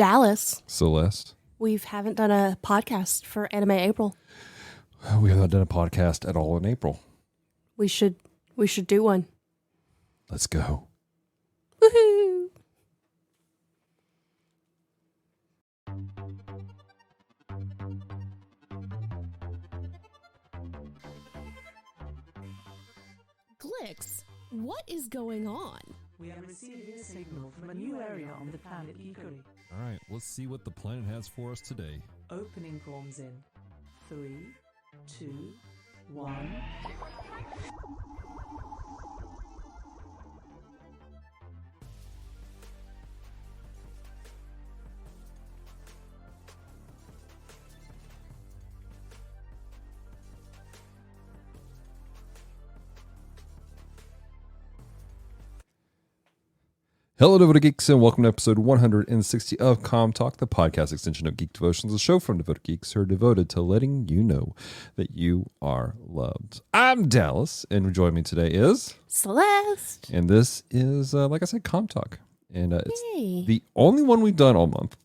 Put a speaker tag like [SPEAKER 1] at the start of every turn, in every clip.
[SPEAKER 1] Dallas.
[SPEAKER 2] Celeste.
[SPEAKER 1] We haven't done a podcast for Anime April.
[SPEAKER 2] We have not done a podcast at all in April.
[SPEAKER 1] We should do one.
[SPEAKER 2] Let's go.
[SPEAKER 1] Woohoo! Glix, what is going on?
[SPEAKER 3] We are receiving a signal from a new area on the planet Geekery.
[SPEAKER 2] All right, let's see what the planet has for us today.
[SPEAKER 3] Opening forms in 3, 2, 1.
[SPEAKER 2] Hello, Devoted Geeks, and welcome to episode 160 of Com Talk, the podcast extension of Geek Devotions, a show from Devoted Geeks who are devoted to letting you know that you are loved. I'm Dallas, and joining me today is
[SPEAKER 1] Celeste.
[SPEAKER 2] And this is, like I said, Com Talk. And it's
[SPEAKER 1] Yay.
[SPEAKER 2] the only one we've done all month.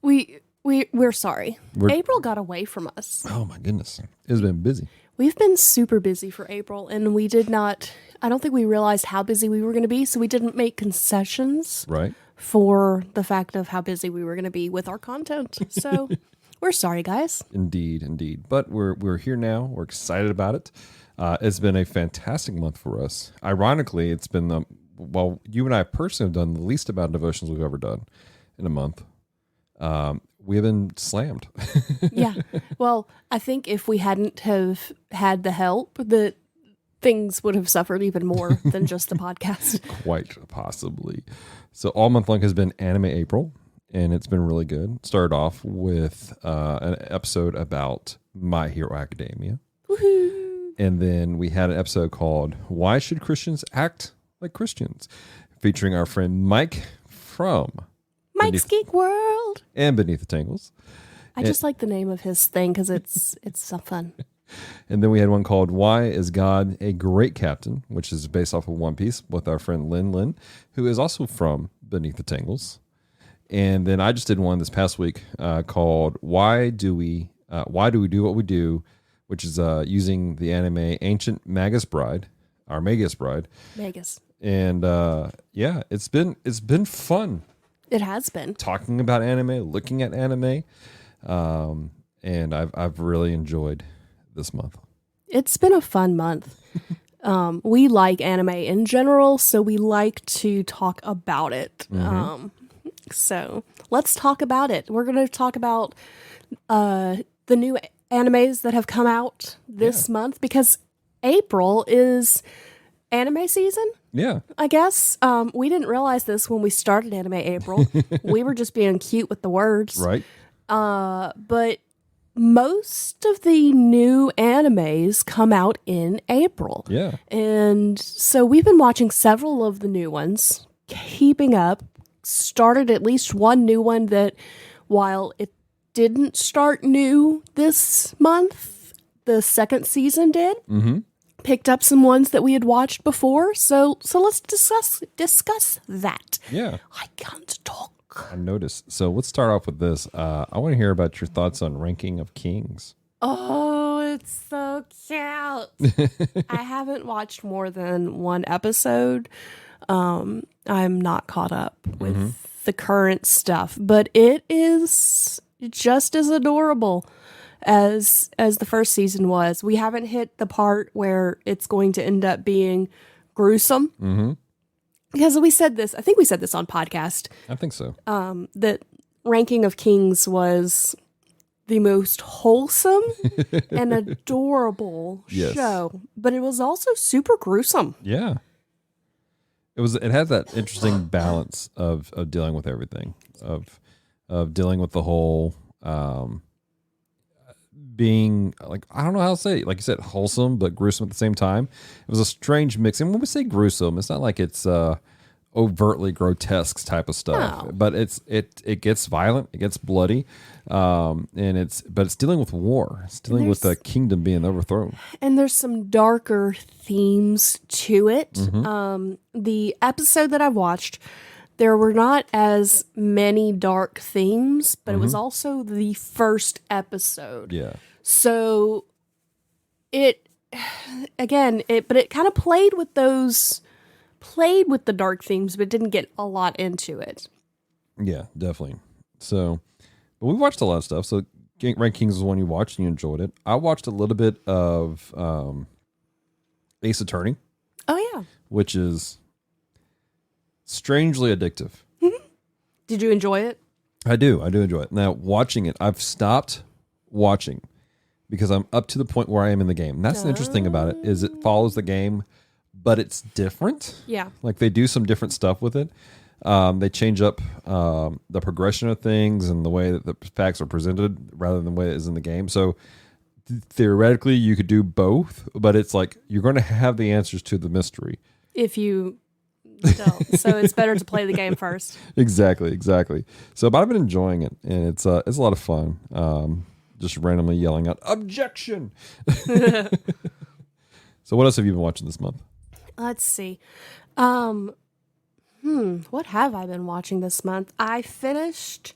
[SPEAKER 1] We're sorry. April got away from us.
[SPEAKER 2] Oh my goodness. It's been busy.
[SPEAKER 1] We've been super busy for April, and I don't think we realized how busy we were going to be, so we didn't make concessions
[SPEAKER 2] Right.
[SPEAKER 1] for the fact of how busy we were going to be with our content. So we're sorry, guys.
[SPEAKER 2] Indeed. But we're here now. We're excited about it. It's been a fantastic month for us. Ironically, it's been you and I personally have done the least amount of devotions we've ever done in a month. We have been slammed.
[SPEAKER 1] Yeah. Well, I think if we hadn't have had the help, that things would have suffered even more than just the podcast.
[SPEAKER 2] Quite possibly. So all month long has been Anime April, and it's been really good. Started off with an episode about My Hero Academia.
[SPEAKER 1] Woohoo!
[SPEAKER 2] And then we had an episode called Why Should Christians Act Like Christians? Featuring our friend Mike from
[SPEAKER 1] Mike's Geek World.
[SPEAKER 2] And Beneath the Tangles.
[SPEAKER 1] I just like the name of his thing because it's so fun.
[SPEAKER 2] And then we had one called Why Is God a Great Captain, which is based off of One Piece with our friend Lin, who is also from Beneath the Tangles. And then I just did one this past week called Why Do We Do What We Do, which is using the anime Ancient Magus Bride, our Magus Bride.
[SPEAKER 1] Magus.
[SPEAKER 2] And it's been fun.
[SPEAKER 1] It has been.
[SPEAKER 2] Talking about anime, looking at anime. And I've really enjoyed this month.
[SPEAKER 1] It's been a fun month. We like anime in general, so we like to talk about it.
[SPEAKER 2] Mm-hmm.
[SPEAKER 1] So let's talk about it. We're going to talk about the new animes that have come out this month because April is anime season.
[SPEAKER 2] Yeah.
[SPEAKER 1] I guess. We didn't realize this when we started Anime April. We were just being cute with the words.
[SPEAKER 2] Right.
[SPEAKER 1] But most of the new animes come out in April.
[SPEAKER 2] Yeah.
[SPEAKER 1] And so we've been watching several of the new ones, keeping up, started at least one new one that while it didn't start new this month, the second season did.
[SPEAKER 2] Mm-hmm.
[SPEAKER 1] Picked up some ones that we had watched before. So let's discuss that.
[SPEAKER 2] Yeah.
[SPEAKER 1] I can't talk.
[SPEAKER 2] I noticed. So let's start off with this. I want to hear about your thoughts on Ranking of Kings.
[SPEAKER 1] Oh, it's so cute. I haven't watched more than one episode. I'm not caught up with the current stuff, but it is just as adorable as the first season was. We haven't hit the part where it's going to end up being gruesome.
[SPEAKER 2] Mm-hmm.
[SPEAKER 1] Because we said this, I think we said this on podcast.
[SPEAKER 2] I think so.
[SPEAKER 1] That Ranking of Kings was the most wholesome and adorable show, but it was also super gruesome.
[SPEAKER 2] Yeah. It had that interesting balance of dealing with everything, of dealing with the whole being like, I don't know how to say it. Like you said, wholesome but gruesome at the same time. It was a strange mix. And when we say gruesome, it's not like it's overtly grotesque type of stuff, but it gets violent, it gets bloody, and it's dealing with war. It's dealing with the kingdom being overthrown.
[SPEAKER 1] And there's some darker themes to it. The episode that I watched, there were not as many dark themes, but it was also the first episode.
[SPEAKER 2] Yeah.
[SPEAKER 1] So it kind of played with the dark themes, but didn't get a lot into it.
[SPEAKER 2] Yeah, definitely. So, but we watched a lot of stuff. So, Rank Kings was one you watched and you enjoyed it. I watched a little bit of Ace Attorney.
[SPEAKER 1] Oh, yeah.
[SPEAKER 2] Which is strangely addictive.
[SPEAKER 1] Did you enjoy it?
[SPEAKER 2] I do enjoy it. Now, watching it, I've stopped watching because I'm up to the point where I am in the game. And that's the interesting thing about it is it follows the game, but it's different.
[SPEAKER 1] Yeah.
[SPEAKER 2] Like they do some different stuff with it. They change up the progression of things and the way that the facts are presented rather than the way it is in the game. So theoretically, you could do both, but it's like you're going to have the answers to the mystery.
[SPEAKER 1] If you don't. So it's better to play the game first.
[SPEAKER 2] Exactly. So, but I've been enjoying it, and it's a lot of fun. Just randomly yelling out objection. So, what else have you been watching this month?
[SPEAKER 1] Let's see. What have I been watching this month? I finished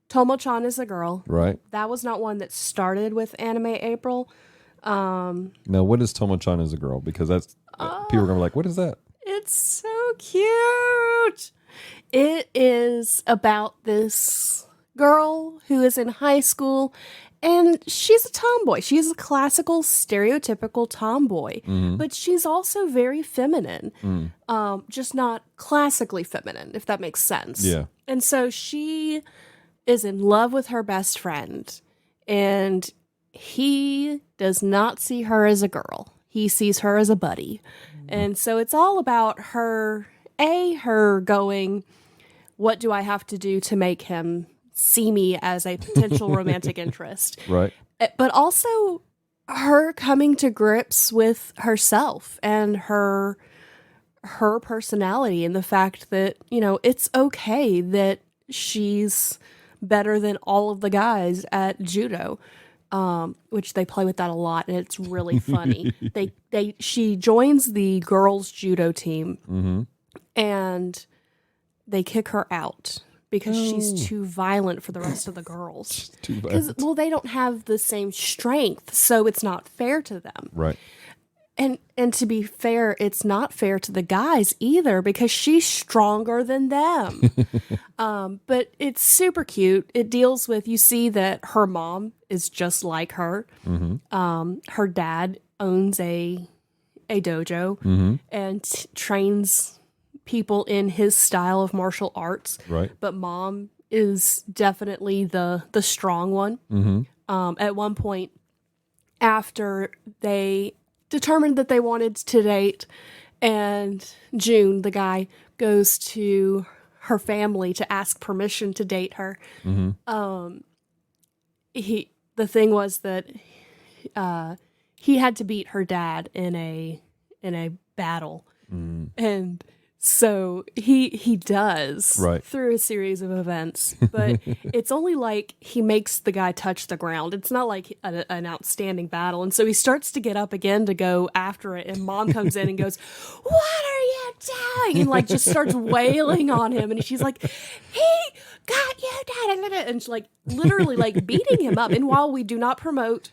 [SPEAKER 1] Tomo-chan is a Girl.
[SPEAKER 2] Right.
[SPEAKER 1] That was not one that started with Anime April.
[SPEAKER 2] Now, what is Tomo-chan is a Girl? Because that's people are gonna be like, what is that?
[SPEAKER 1] It's so cute. It is about this girl who is in high school, and she's a tomboy. She's a classical, stereotypical tomboy, but she's also very feminine, just not classically feminine, if that makes sense.
[SPEAKER 2] Yeah.
[SPEAKER 1] And so she is in love with her best friend, and he does not see her as a girl. He sees her as a buddy. And so it's all about her going, what do I have to do to make him see me as a potential romantic interest?
[SPEAKER 2] Right.
[SPEAKER 1] But also her coming to grips with herself and her personality and the fact that, it's okay that she's better than all of the guys at judo. Which they play with that a lot, and it's really funny. She joins the girls' judo team, and they kick her out because she's too violent for the rest of the girls.
[SPEAKER 2] Too violent.
[SPEAKER 1] Well, they don't have the same strength, so it's not fair to them.
[SPEAKER 2] Right.
[SPEAKER 1] And to be fair, it's not fair to the guys either because she's stronger than them. But it's super cute. It deals with, you see that her mom is just like her. Her dad owns a dojo and trains people in his style of martial arts.
[SPEAKER 2] Right.
[SPEAKER 1] But mom is definitely the strong one. At one point, after they determined that they wanted to date, and June, the guy, goes to her family to ask permission to date her. The thing was that he had to beat her dad in a battle, and so he does through a series of events, but it's only like he makes the guy touch the ground. It's not like an outstanding battle. And so he starts to get up again to go after it. And mom comes in and goes, "What are you doing?" And like just starts wailing on him. And she's like, "He got you, Dad." And she's like literally like beating him up. And while we do not promote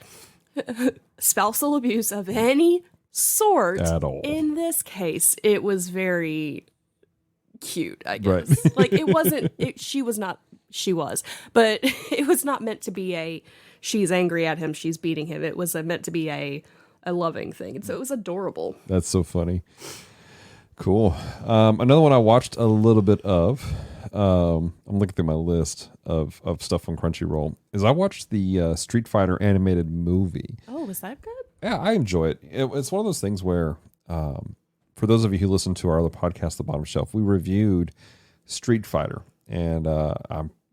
[SPEAKER 1] spousal abuse of any sort
[SPEAKER 2] at all,
[SPEAKER 1] in this case, it was very cute, I guess. Like it wasn't, she was, but it was not meant to be she's angry at him, she's beating him. It was meant to be a loving thing. And so it was adorable.
[SPEAKER 2] That's so funny. Cool. Another one I watched a little bit of, I'm looking through my list of stuff on Crunchyroll, is I watched the Street Fighter animated movie.
[SPEAKER 1] Oh, was that good?
[SPEAKER 2] Yeah, I enjoy it. It's one of those things where, for those of you who listen to our other podcast, The Bottom Shelf, we reviewed Street Fighter, and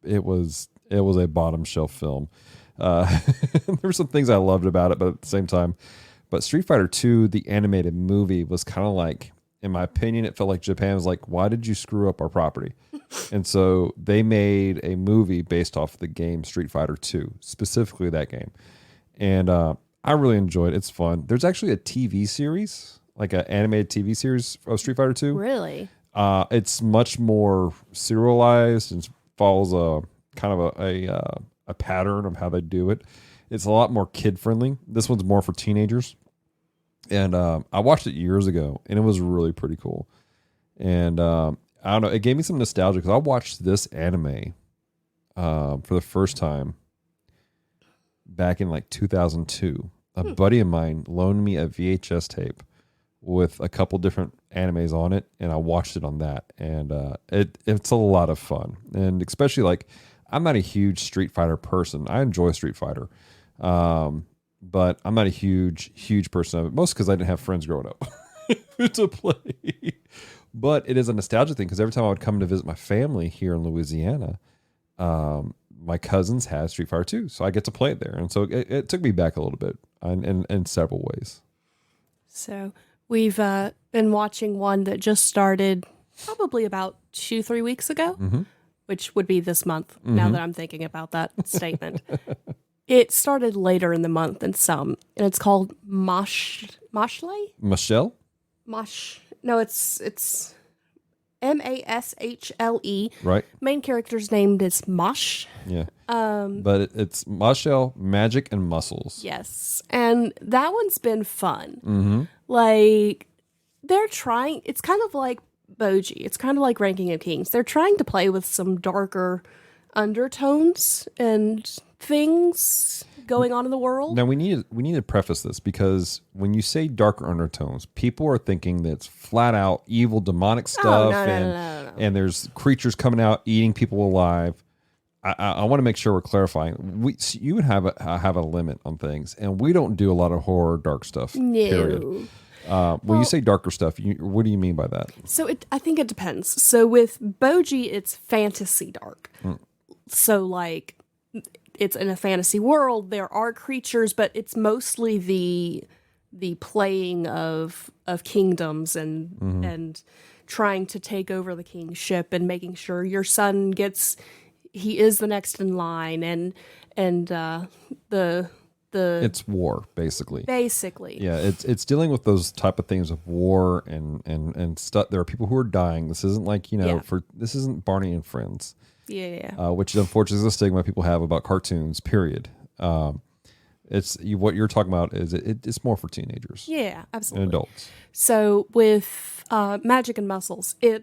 [SPEAKER 2] it was a bottom shelf film. There were some things I loved about it, but at the same time, but Street Fighter 2, the animated movie, was kind of like, in my opinion, it felt like Japan was like, why did you screw up our property? And so they made a movie based off the game Street Fighter 2, specifically that game. And I really enjoyed it. It's fun. There's actually a TV series, like an animated TV series of Street Fighter 2.
[SPEAKER 1] Really?
[SPEAKER 2] It's much more serialized and follows a kind of a pattern of how they do it. It's a lot more kid friendly. This one's more for teenagers. And I watched it years ago, and it was really pretty cool. And I don't know, it gave me some nostalgia because I watched this anime for the first time back in like 2002. A buddy of mine loaned me a VHS tape with a couple different animes on it, and I watched it on that. And it's a lot of fun. And especially like, I'm not a huge Street Fighter person. I enjoy Street Fighter. But I'm not a huge person of it, most because I didn't have friends growing up to play. But it is a nostalgia thing because every time I would come to visit my family here in Louisiana, my cousins had Street Fighter 2, so I get to play it there. And so it took me back a little bit in several ways.
[SPEAKER 1] So we've been watching one that just started probably about 2-3 weeks ago, which would be this month, now that I'm thinking about that statement. It started later in the month than some, and it's called Mashle?
[SPEAKER 2] Michelle?
[SPEAKER 1] No, it's Mashle.
[SPEAKER 2] Right.
[SPEAKER 1] Main character's name is Mosh.
[SPEAKER 2] Yeah. But it's Michelle, Magic, and Muscles.
[SPEAKER 1] Yes. And that one's been fun.
[SPEAKER 2] Mm-hmm.
[SPEAKER 1] Like, they're trying, it's kind of like Boji. It's kind of like Ranking of Kings. They're trying to play with some darker undertones and things going on in the world.
[SPEAKER 2] Now we need to preface this because when you say darker undertones, people are thinking that it's flat out evil, demonic stuff,
[SPEAKER 1] no.
[SPEAKER 2] and there's creatures coming out eating people alive. I want to make sure we're clarifying. You would have a limit on things, and we don't do a lot of horror, dark stuff.
[SPEAKER 1] No.
[SPEAKER 2] Period. When you say darker stuff, what do you mean by that?
[SPEAKER 1] So I think it depends. So with Boji, it's fantasy dark. So like, it's in a fantasy world. There are creatures, but it's mostly the playing of kingdoms and trying to take over the kingship and making sure your son he is the next in line and the
[SPEAKER 2] it's war basically.
[SPEAKER 1] Yeah,
[SPEAKER 2] it's dealing with those type of things of war and stuff. There are people who are dying. This isn't like this isn't Barney and Friends.
[SPEAKER 1] Yeah.
[SPEAKER 2] Which unfortunately is a stigma people have about cartoons. Period. What you're talking about is it's more for teenagers.
[SPEAKER 1] Yeah, absolutely.
[SPEAKER 2] And adults.
[SPEAKER 1] So with Magic and Muscles, I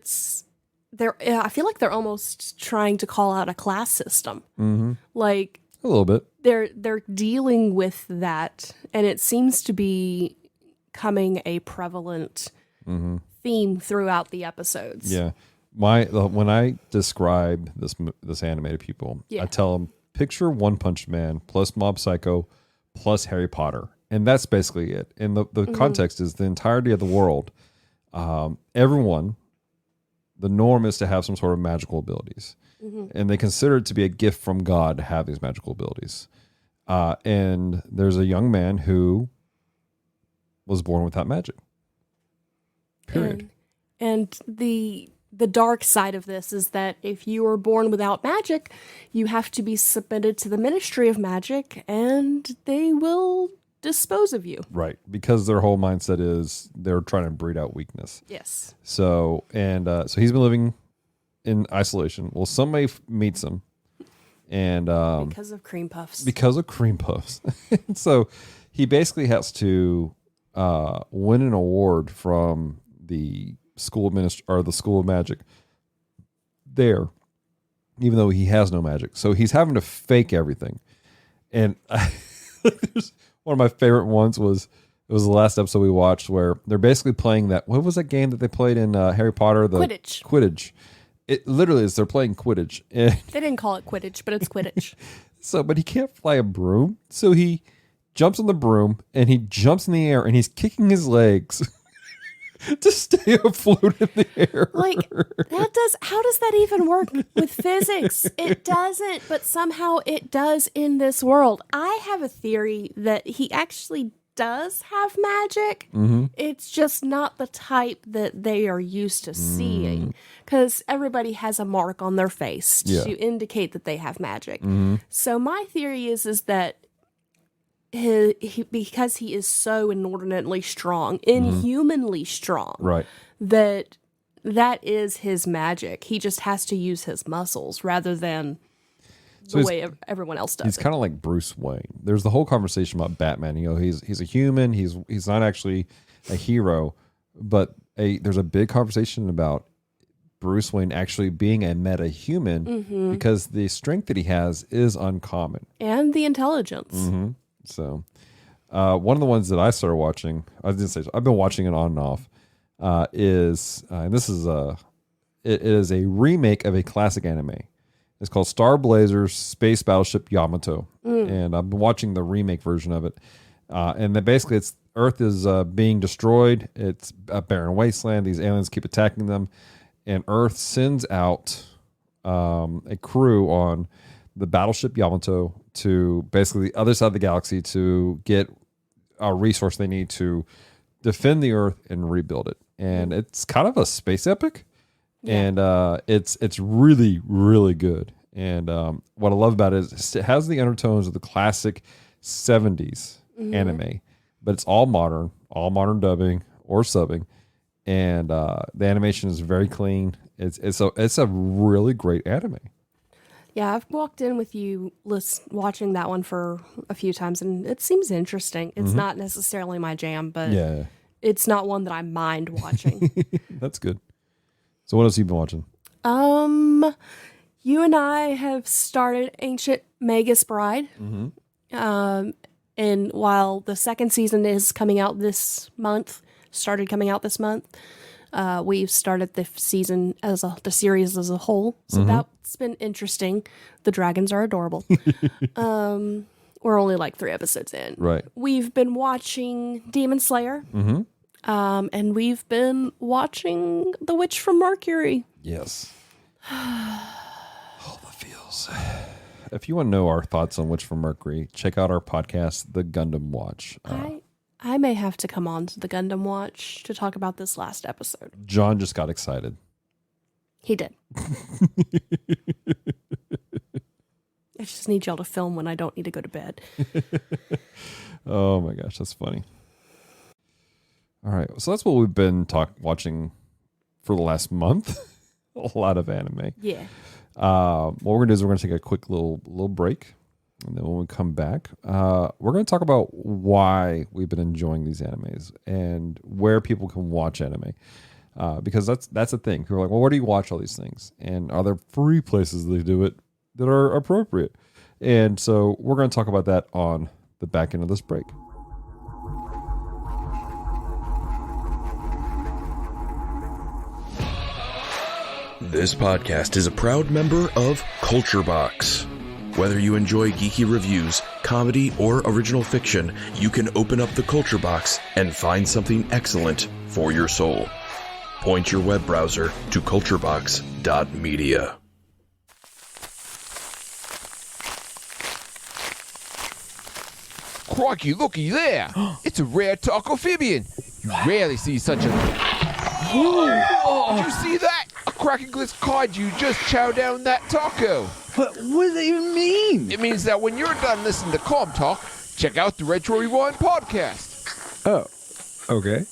[SPEAKER 1] feel like they're almost trying to call out a class system. Mm-hmm. Like
[SPEAKER 2] a little bit.
[SPEAKER 1] They're dealing with that, and it seems to be becoming a prevalent theme throughout the episodes.
[SPEAKER 2] Yeah. When I describe this anime to people, I tell them picture One Punch Man plus Mob Psycho plus Harry Potter, and that's basically it. And the context is the entirety of the world. Everyone, the norm is to have some sort of magical abilities, and they consider it to be a gift from God to have these magical abilities. And there's a young man who was born without magic. Period.
[SPEAKER 1] And the dark side of this is that if you are born without magic, you have to be submitted to the Ministry of Magic, and they will dispose of you.
[SPEAKER 2] Right, because their whole mindset is they're trying to breed out weakness.
[SPEAKER 1] Yes.
[SPEAKER 2] So he's been living in isolation. Well, somebody meets him, and
[SPEAKER 1] because of cream puffs.
[SPEAKER 2] So he basically has to win an award from the school or the School of Magic there, even though he has no magic. So he's having to fake everything. And there's one of my favorite ones was the last episode we watched where they're basically playing what was that game that they played in Harry Potter? Quidditch. It literally is, they're playing Quidditch. And
[SPEAKER 1] they didn't call it Quidditch, but it's Quidditch.
[SPEAKER 2] but he can't fly a broom. So he jumps on the broom and he jumps in the air and he's kicking his legs to stay afloat in the air.
[SPEAKER 1] Like, how does that even work with physics? It doesn't, but somehow it does in this world. I have a theory that he actually does have magic. It's just not the type that they are used to seeing, because everybody has a mark on their face to indicate that they have magic. So my theory is that because he is so inordinately strong, inhumanly strong,
[SPEAKER 2] right,
[SPEAKER 1] that that is his magic. He just has to use his muscles rather than
[SPEAKER 2] So
[SPEAKER 1] the way everyone else does
[SPEAKER 2] He's
[SPEAKER 1] it.
[SPEAKER 2] kind of like Bruce Wayne. There's the whole conversation about Batman. You know, he's a human. He's not actually a hero, but there's a big conversation about Bruce Wayne actually being a meta human because the strength that he has is uncommon.
[SPEAKER 1] And the intelligence.
[SPEAKER 2] So, one of the ones that I started watching, I didn't say I've been watching it on and off, and this is it is a remake of a classic anime. It's called Star Blazers Space Battleship Yamato, and I've been watching the remake version of it. And then basically, Earth is being destroyed. It's a barren wasteland. These aliens keep attacking them, and Earth sends out a crew on the battleship Yamato to basically the other side of the galaxy to get a resource they need to defend the Earth and rebuild it. And it's kind of a space epic, and it's really, really good. And what I love about it is it has the undertones of the classic 70s anime, but it's all modern dubbing or subbing, and the animation is very clean. It's a really great anime.
[SPEAKER 1] Yeah, I've walked in with you watching that one for a few times, and it seems interesting. It's not necessarily my jam, but it's not one that I mind watching.
[SPEAKER 2] That's good. So what else have you been watching?
[SPEAKER 1] You and I have started Ancient Magus Bride. And while the second season is coming out this month, we've started the season the series as a whole. So that's been interesting. The dragons are adorable. We're only like 3 episodes in.
[SPEAKER 2] Right.
[SPEAKER 1] We've been watching Demon Slayer. And we've been watching The Witch from Mercury.
[SPEAKER 2] Yes. All the feels. If you want to know our thoughts on Witch from Mercury, check out our podcast, The Gundam Watch.
[SPEAKER 1] I may have to come on to the Gundam Watch to talk about this last episode.
[SPEAKER 2] John just got excited.
[SPEAKER 1] He did. I just need y'all to film when I don't need to go to bed.
[SPEAKER 2] Oh my gosh, that's funny. All right, so that's what we've been watching for the last month. A lot of anime.
[SPEAKER 1] Yeah.
[SPEAKER 2] What we're gonna do is we're gonna take a quick little break, and then when we come back, we're gonna talk about why we've been enjoying these animes and where people can watch anime. Because that's the thing. People are like, well, where do you watch all these things? And are there free places they do it that are appropriate? And so we're going to talk about that on the back end of this break.
[SPEAKER 4] This podcast is a proud member of Culture Box. Whether you enjoy geeky reviews, comedy, or original fiction, you can open up the Culture Box and find something excellent for your soul. Point your web browser to culturebox.media.
[SPEAKER 5] Crikey, looky there! It's a rare tacophibian. You rarely see such a... Did you see that? A cracking-glitz kaiju just chowed down that taco.
[SPEAKER 6] What does that even mean?
[SPEAKER 5] It means that when you're done listening to Com Talk, check out the Retro Rewind podcast.
[SPEAKER 6] Oh, okay.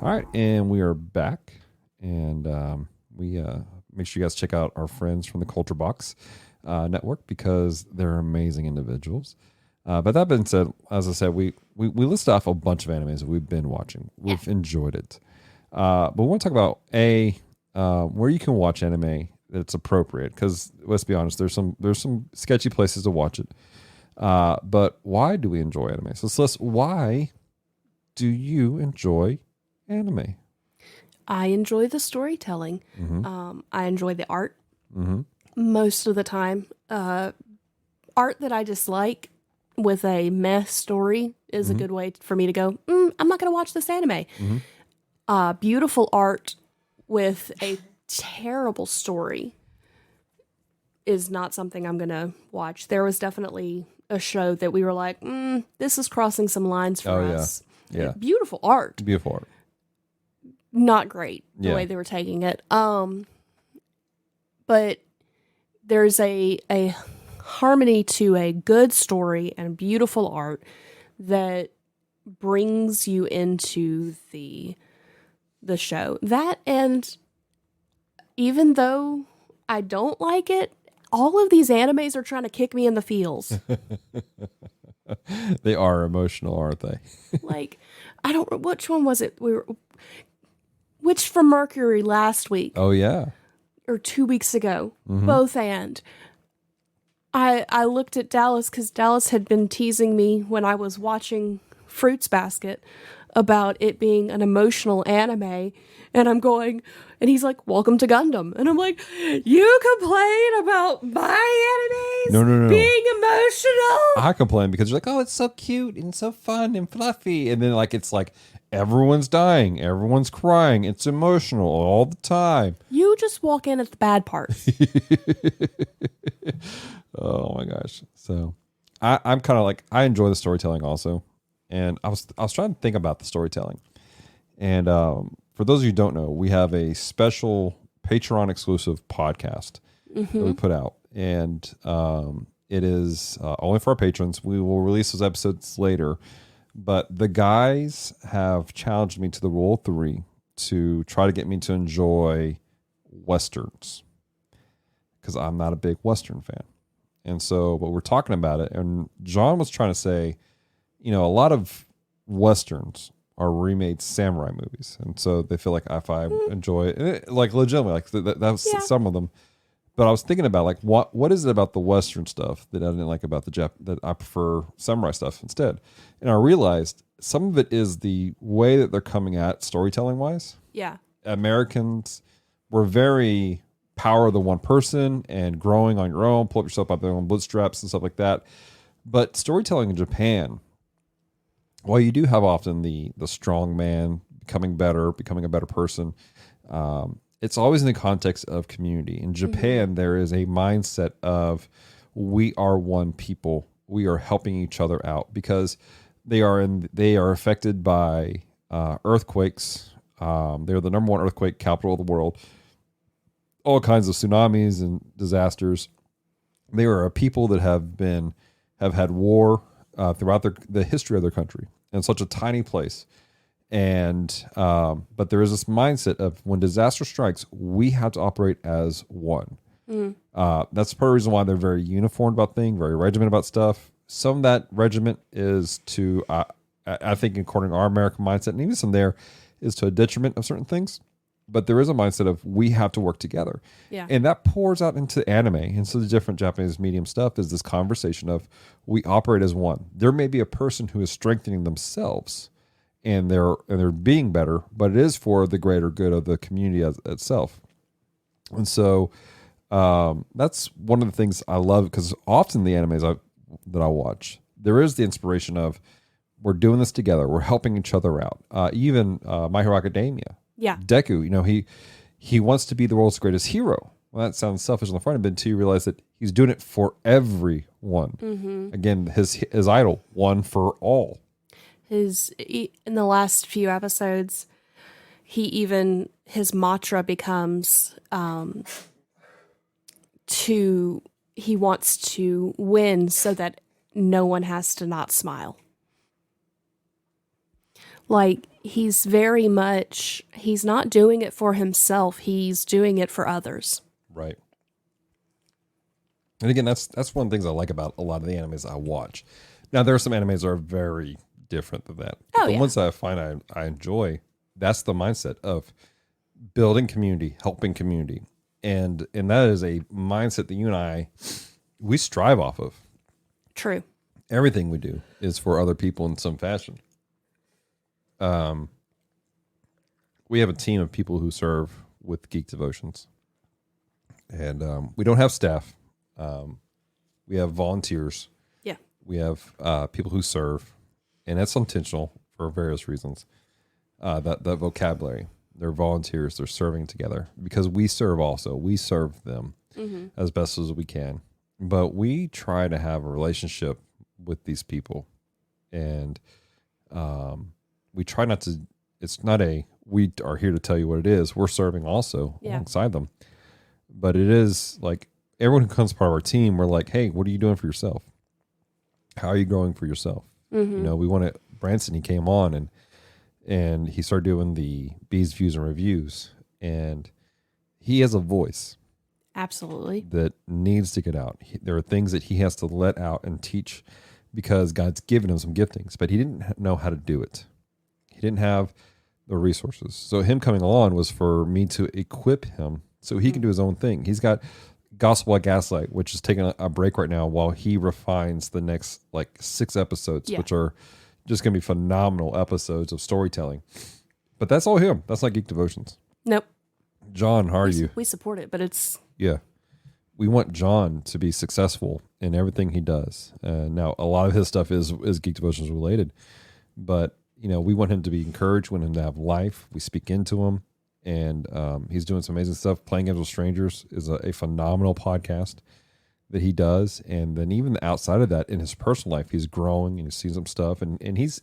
[SPEAKER 2] All right, and we are back, and we make sure you guys check out our friends from the Culture Box network because they're amazing individuals. But that being said, as I said, we list off a bunch of animes that we've been watching. We've enjoyed it, but we want to talk about where you can watch anime that's appropriate. Because let's be honest, there's some sketchy places to watch it. But why do we enjoy anime? So Celeste, why do you enjoy anime?
[SPEAKER 1] I enjoy the storytelling. I enjoy the art most of the time. Art that I dislike with a meh story is a good way for me to go, I'm not going to watch this anime. Beautiful art with a terrible story is not something I'm going to watch. There was definitely a show that we were like, this is crossing some lines for us.
[SPEAKER 2] Yeah.
[SPEAKER 1] Beautiful art.
[SPEAKER 2] Beautiful art.
[SPEAKER 1] not great the
[SPEAKER 2] Yeah.
[SPEAKER 1] way they were taking it. But there's a harmony to a good story and beautiful art that brings you into the show. That, and even though I don't like it, all of these animes are trying to kick me in the feels.
[SPEAKER 2] They are emotional, aren't they?
[SPEAKER 1] Like, I don't, which one was it? Which from Mercury last week
[SPEAKER 2] Oh yeah.
[SPEAKER 1] or 2 weeks ago, both and. I looked at Dallas because Dallas had been teasing me when I was watching Fruits Basket about it being an emotional anime, and I'm going, and he's like, "Welcome to Gundam," and I'm like, "You complain about my animes
[SPEAKER 2] No.
[SPEAKER 1] being emotional?"
[SPEAKER 2] I complain because you're like, oh, it's so cute and so fun and fluffy, and then like it's like everyone's dying, everyone's crying, it's emotional all the time.
[SPEAKER 1] You just walk in at the bad parts.
[SPEAKER 2] Oh my gosh! So I'm kind of like, I enjoy the storytelling also, and I was trying to think about the storytelling, and for those of you who don't know, we have a special Patreon exclusive podcast that we put out, and it is only for our patrons. We will release those episodes later, but the guys have challenged me to the Rule of 3 to try to get me to enjoy Westerns, because I'm not a big Western fan. And so, but we're talking about it, and John was trying to say, a lot of Westerns are remade samurai movies, and so they feel like if I enjoy it, like legitimately, like that's some of them. But I was thinking about like what is it about the Western stuff that I didn't like about that I prefer samurai stuff instead, and I realized some of it is the way that they're coming at storytelling wise.
[SPEAKER 1] Yeah.
[SPEAKER 2] Americans were very power of the one person and growing on your own, pull up yourself by their own bootstraps and stuff like that. But storytelling in Japan, while you do have often the strong man becoming a better person, it's always in the context of community. In Japan, there is a mindset of we are one people. We are helping each other out because they are affected by earthquakes. They're the number one earthquake capital of the world. All kinds of tsunamis and disasters. They are a people that have had war throughout the history of their country in such a tiny place. And but there is this mindset of when disaster strikes, we have to operate as one. That's part of the reason why they're very uniformed about things, very regimented about stuff. Some of that regiment is to, I think, according to our American mindset, and even some there, is to a detriment of certain things. But there is a mindset of we have to work together.
[SPEAKER 1] Yeah.
[SPEAKER 2] And that pours out into anime. And so the different Japanese medium stuff is this conversation of we operate as one. There may be a person who is strengthening themselves and they're being better, but it is for the greater good of the community itself. And so that's one of the things I love, because often the animes that I watch, there is the inspiration of we're doing this together. We're helping each other out. Even My Hero Academia.
[SPEAKER 1] Yeah.
[SPEAKER 2] Deku, he wants to be the world's greatest hero. Well, that sounds selfish on the front end, but until you realize that he's doing it for everyone. Again, his idol, one for all.
[SPEAKER 1] In the last few episodes, his mantra becomes he wants to win so that no one has to not smile. Like, he's not doing it for himself. He's doing it for others.
[SPEAKER 2] Right. And again, that's one of the things I like about a lot of the animes I watch. Now, there are some animes that are very different than that.
[SPEAKER 1] Oh,
[SPEAKER 2] the
[SPEAKER 1] yeah.
[SPEAKER 2] ones that I find I enjoy, that's the mindset of building community, helping community. And that is a mindset that you and I, we strive off of.
[SPEAKER 1] True.
[SPEAKER 2] Everything we do is for other people in some fashion. We have a team of people who serve with Geek Devotions, and we don't have staff. We have volunteers.
[SPEAKER 1] Yeah.
[SPEAKER 2] We have people who serve, and that's intentional for various reasons. That vocabulary, they're volunteers. They're serving together because we serve also. We serve them as best as we can, but we try to have a relationship with these people, and we try not to. It's not a we are here to tell you what it is. We're serving also
[SPEAKER 1] Yeah.
[SPEAKER 2] alongside them. But it is like everyone who becomes part of our team, we're like, hey, what are you doing for yourself? How are you growing for yourself? You know, we want to, Branson, he came on and he started doing the Bees, Views, and Reviews. And he has a voice
[SPEAKER 1] Absolutely.
[SPEAKER 2] that needs to get out. There are things that he has to let out and teach because God's given him some giftings, but he didn't know how to do it. He didn't have the resources. So him coming along was for me to equip him so he can do his own thing. He's got Gospel at Gaslight, which is taking a break right now while he refines the next like 6 episodes, which are just going to be phenomenal episodes of storytelling. But that's all him. That's not Geek Devotions.
[SPEAKER 1] Nope.
[SPEAKER 2] John, how are you?
[SPEAKER 1] We support it, but it's
[SPEAKER 2] Yeah. We want John to be successful in everything he does. Now, a lot of his stuff is Geek Devotions related, but you know, we want him to be encouraged, we want him to have life. We speak into him, and he's doing some amazing stuff. Playing Games with Strangers is a phenomenal podcast that he does. And then even outside of that, in his personal life, he's growing and he's seeing some stuff. And he's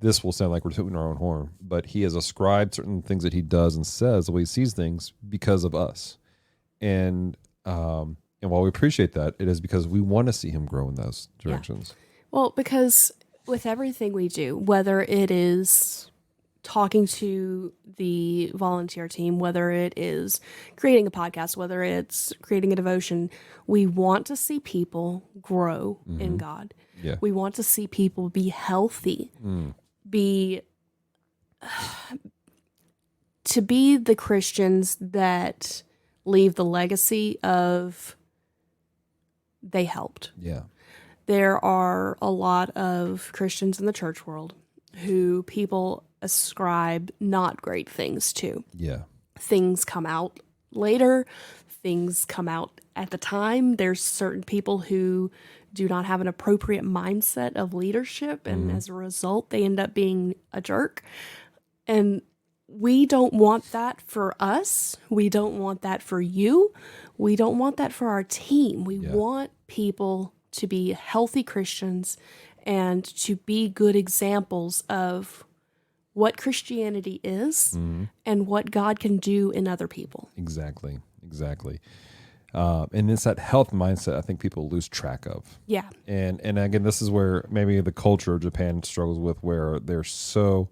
[SPEAKER 2] this will sound like we're tooting our own horn, but he has ascribed certain things that he does and says the way he sees things because of us. And while we appreciate that, it is because we want to see him grow in those directions.
[SPEAKER 1] well, because with everything we do, whether it is talking to the volunteer team, whether it is creating a podcast, whether it's creating a devotion, we want to see people grow in God.
[SPEAKER 2] Yeah.
[SPEAKER 1] We want to see people be healthy, to be the Christians that leave the legacy of they helped.
[SPEAKER 2] Yeah.
[SPEAKER 1] There are a lot of Christians in the church world who people ascribe not great things to.
[SPEAKER 2] Yeah.
[SPEAKER 1] Things come out later, things come out at the time. There's certain people who do not have an appropriate mindset of leadership, and as a result, they end up being a jerk. And we don't want that for us. We don't want that for you. We don't want that for our team. We want people to be healthy Christians and to be good examples of what Christianity is and what God can do in other people.
[SPEAKER 2] Exactly. And it's that health mindset I think people lose track of.
[SPEAKER 1] Yeah.
[SPEAKER 2] And again, this is where maybe the culture of Japan struggles with, where they're so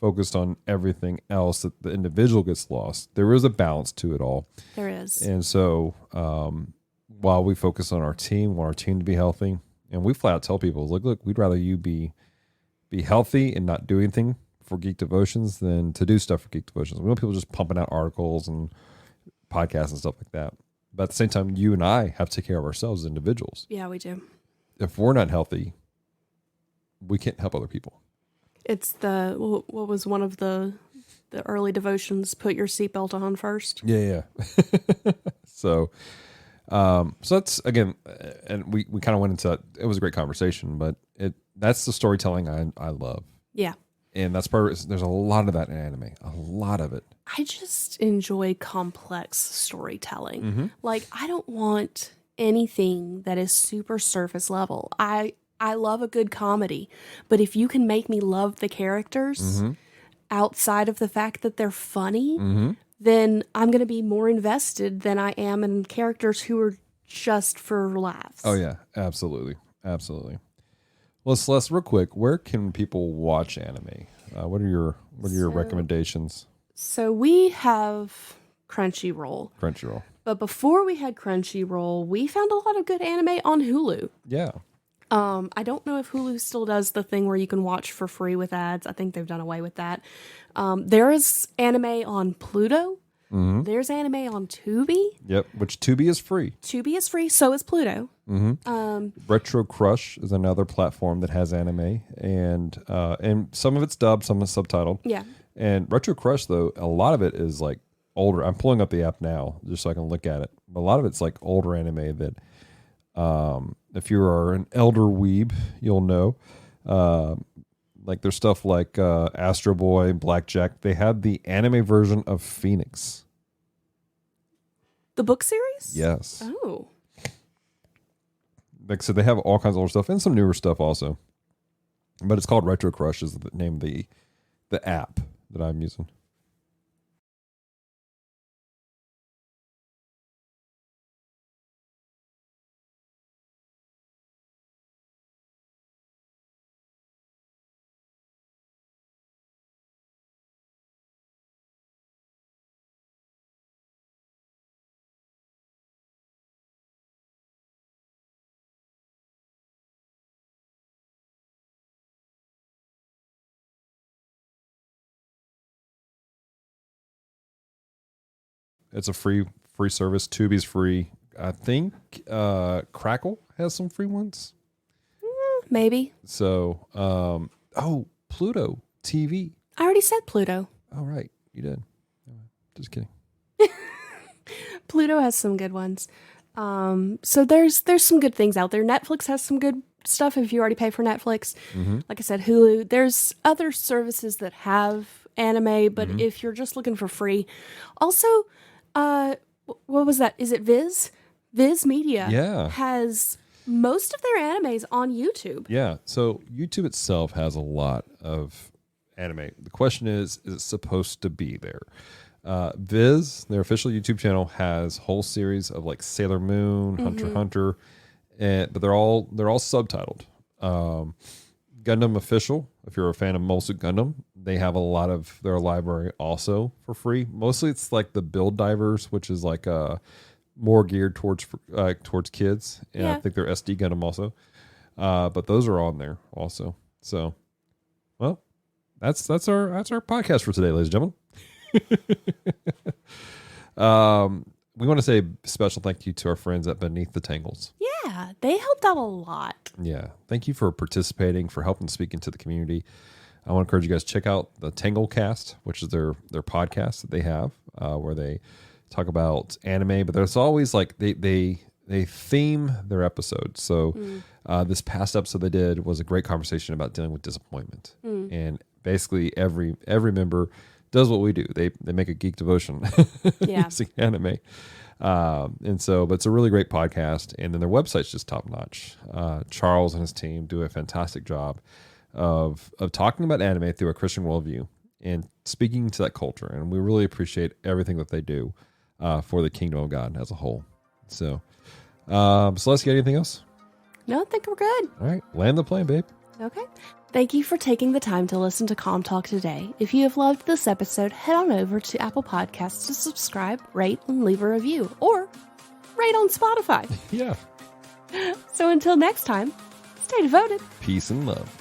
[SPEAKER 2] focused on everything else that the individual gets lost. There is a balance to it all.
[SPEAKER 1] There is.
[SPEAKER 2] And so while we focus on our team, want our team to be healthy, and we flat out tell people, look, we'd rather you be healthy and not do anything for Geek Devotions than to do stuff for Geek Devotions. We want people just pumping out articles and podcasts and stuff like that. But at the same time, you and I have to take care of ourselves as individuals.
[SPEAKER 1] Yeah, we do.
[SPEAKER 2] If we're not healthy, we can't help other people.
[SPEAKER 1] It's what was one of the early devotions, put your seatbelt on first.
[SPEAKER 2] Yeah. So that's, again, and we kind of went into that. It was a great conversation, but that's the storytelling I love.
[SPEAKER 1] Yeah.
[SPEAKER 2] And that's there's a lot of that in anime, a lot of it.
[SPEAKER 1] I just enjoy complex storytelling. Like, I don't want anything that is super surface level. I love a good comedy, but if you can make me love the characters outside of the fact that they're funny, then I'm going to be more invested than I am in characters who are just for laughs.
[SPEAKER 2] Oh yeah, absolutely. Well, Celeste, real quick, where can people watch anime? What are your recommendations?
[SPEAKER 1] So we have Crunchyroll. But before we had Crunchyroll, we found a lot of good anime on Hulu.
[SPEAKER 2] Yeah.
[SPEAKER 1] I don't know if Hulu still does the thing where you can watch for free with ads. I think they've done away with that. There is anime on Pluto. There's anime on Tubi.
[SPEAKER 2] Yep, which Tubi is free.
[SPEAKER 1] Tubi is free, so is Pluto.
[SPEAKER 2] Retro Crush is another platform that has anime, and some of it's dubbed, some is subtitled.
[SPEAKER 1] Yeah.
[SPEAKER 2] And Retro Crush, though, a lot of it is like older. I'm pulling up the app now just so I can look at it. But a lot of it's like older anime that, if you are an elder weeb, you'll know. Like there's stuff like Astro Boy, Blackjack. They had the anime version of Phoenix.
[SPEAKER 1] The book series?
[SPEAKER 2] Yes.
[SPEAKER 1] Oh.
[SPEAKER 2] Like I said, they have all kinds of older stuff and some newer stuff also. But it's called Retro Crush is the name of the app that I'm using. It's a free service. Tubi's free. I think Crackle has some free ones.
[SPEAKER 1] Maybe.
[SPEAKER 2] So, Pluto TV.
[SPEAKER 1] I already said Pluto.
[SPEAKER 2] Oh, right. You did. Just kidding.
[SPEAKER 1] Pluto has some good ones. So there's some good things out there. Netflix has some good stuff if you already pay for Netflix. Like I said, Hulu. There's other services that have anime, but if you're just looking for free. Also, what was that? Is it Viz? Viz Media has most of their animes on YouTube.
[SPEAKER 2] Yeah. So YouTube itself has a lot of anime. The question is it supposed to be there? Viz, their official YouTube channel, has whole series of like Sailor Moon, Hunter x Hunter, but they're all subtitled. Gundam Official, if you're a fan of Mulsuit Gundam, they have a lot of their library also for free. Mostly it's like the Build Divers, which is like more geared towards kids, and I think they're SD Gundam also. But those are on there also. So, well, that's our podcast for today, ladies and gentlemen. We want to say a special thank you to our friends at Beneath the Tangles.
[SPEAKER 1] Yeah, they helped out a lot.
[SPEAKER 2] Yeah. Thank you for participating, for helping speak into the community. I want to encourage you guys to check out the Tangle Cast, which is their podcast that they have, where they talk about anime, but there's always like they theme their episodes. So this past episode they did was a great conversation about dealing with disappointment. And basically every member does what we do. They make a geek devotion using anime. And so, but it's a really great podcast. And then their website's just top notch. Charles and his team do a fantastic job of talking about anime through a Christian worldview and speaking to that culture. And we really appreciate everything that they do for the kingdom of God as a whole. So, Celeste, you got anything else?
[SPEAKER 1] No, I think we're good.
[SPEAKER 2] All right. Land the plane, babe.
[SPEAKER 1] Okay. Thank you for taking the time to listen to Calm Talk today. If you have loved this episode, head on over to Apple Podcasts to subscribe, rate, and leave a review. Or rate on Spotify.
[SPEAKER 2] Yeah.
[SPEAKER 1] So until next time, stay devoted.
[SPEAKER 2] Peace and love.